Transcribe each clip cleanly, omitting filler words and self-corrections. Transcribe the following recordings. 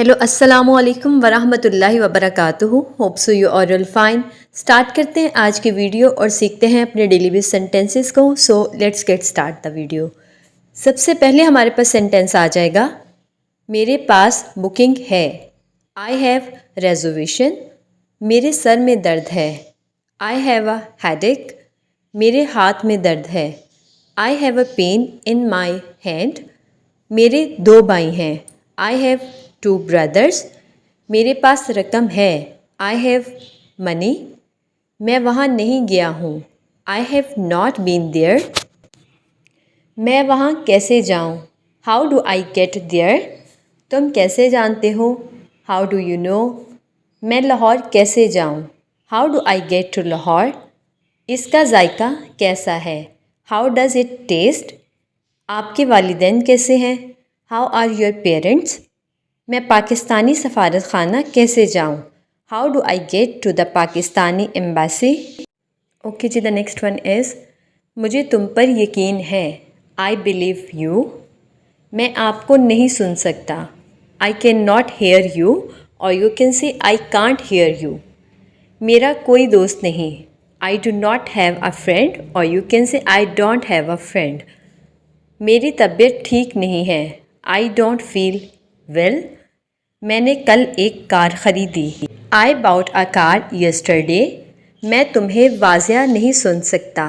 Hello अस्सलामु अलैकुम वरहमतुल्लाहि वबरकातुहू। Hope so you are all fine. Start करते हैं आज की वीडियो और सीखते हैं अपने डेली बेस सेंटेंसेस को। So let's get start the video. सबसे पहले हमारे पास सेंटेंस आ जाएगा, मेरे पास बुकिंग है। I have reservation. मेरे सर में दर्द है। I have a headache. मेरे हाथ में दर्द है। I have a pain in my hand. मेरे दो भाई हैं। I have two brothers. मेरे पास रकम है। I have money. मैं वहाँ नहीं गया हूँ। I have not been there. मैं वहाँ कैसे जाऊँ? How do I get there? तुम कैसे जानते हो? How do you no? मैं लाहौर कैसे जाऊँ? How do I get to Lahore? इसका जायका कैसा है? How does it taste? आपके वालिदैन कैसे हैं? How are your parents? मैं पाकिस्तानी सफारत खाना कैसे जाऊँ? How do I get to the Pakistani embassy? Okay जी, द नेक्स्ट वन इज़, मुझे तुम पर यकीन है। I believe you. मैं आपको नहीं सुन सकता। I can not hear you, और you can say I can't hear you. मेरा कोई दोस्त नहीं। I do not have a friend, और you can say I don't have a friend. मेरी तबीयत ठीक नहीं है। I don't feel well. मैंने कल एक कार ख़रीदी। I bought a car yesterday. मैं तुम्हें वाज़िया नहीं सुन सकता।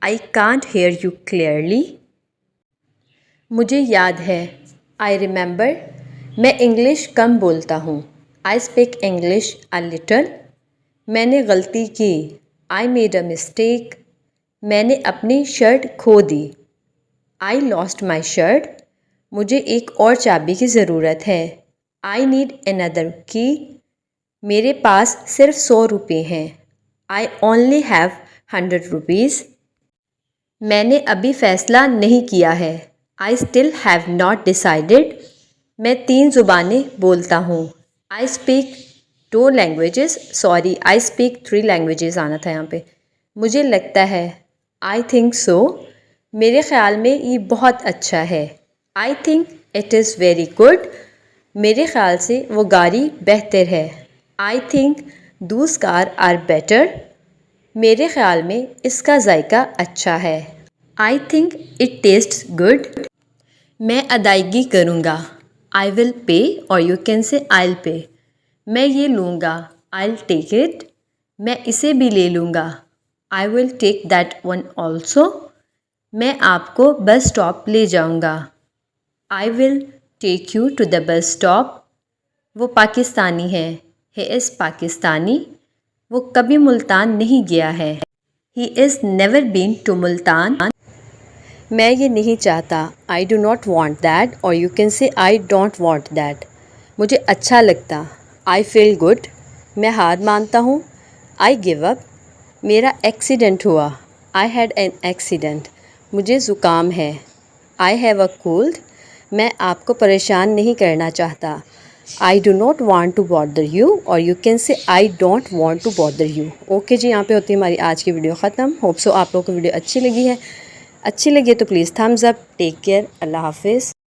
I can't hear you clearly. मुझे याद है। I remember. मैं इंग्लिश कम बोलता हूँ। I speak English a little. मैंने गलती की। I made a mistake. मैंने अपनी शर्ट खो दी। I lost my shirt. मुझे एक और चाबी की ज़रूरत है। आई नीड अनदर की। मेरे पास सिर्फ 100 रुपये हैं। I only have 100 rupees. मैंने अभी फ़ैसला नहीं किया है। I still have not decided. मैं 3 ज़ुबानें बोलता हूँ। I speak 2 languages. Sorry, I speak 3 languages आना था यहाँ पे। मुझे लगता है। I think so. मेरे ख़्याल में ये बहुत अच्छा है। I think it is very good. मेरे ख़्याल से वो गाड़ी बेहतर है। आई थिंक दूस कार आर बेटर। मेरे ख़्याल में इसका जायका अच्छा है। I think it tests good. मैं अदायगी करूँगा। आई विल पे, और you can say I will pay. मैं ये लूँगा। I will take it. मैं इसे भी ले लूँगा। I will take that one also. मैं आपको बस स्टॉप ले जाऊँगा। I will take you to the bus stop. वो पाकिस्तानी है। He is Pakistani. वो कभी मुल्तान नहीं गया है। He is never been to Multan. मैं ये नहीं चाहता। I do not want that, और you can say I don't want that. मुझे अच्छा लगता। I feel good. मैं हार मानता हूँ। I give up. मेरा एक्सीडेंट हुआ। I had an accident. मुझे ज़ुकाम है। I have a cold. मैं आपको परेशान नहीं करना चाहता। I do not want to bother you, और you can say I don't want to bother you. Okay जी, यहाँ पे होती है हमारी आज की वीडियो ख़त्म। होप सो आप लोगों को वीडियो अच्छी लगी है। अच्छी लगी तो please thumbs up. Take care. Allah हाफिज़।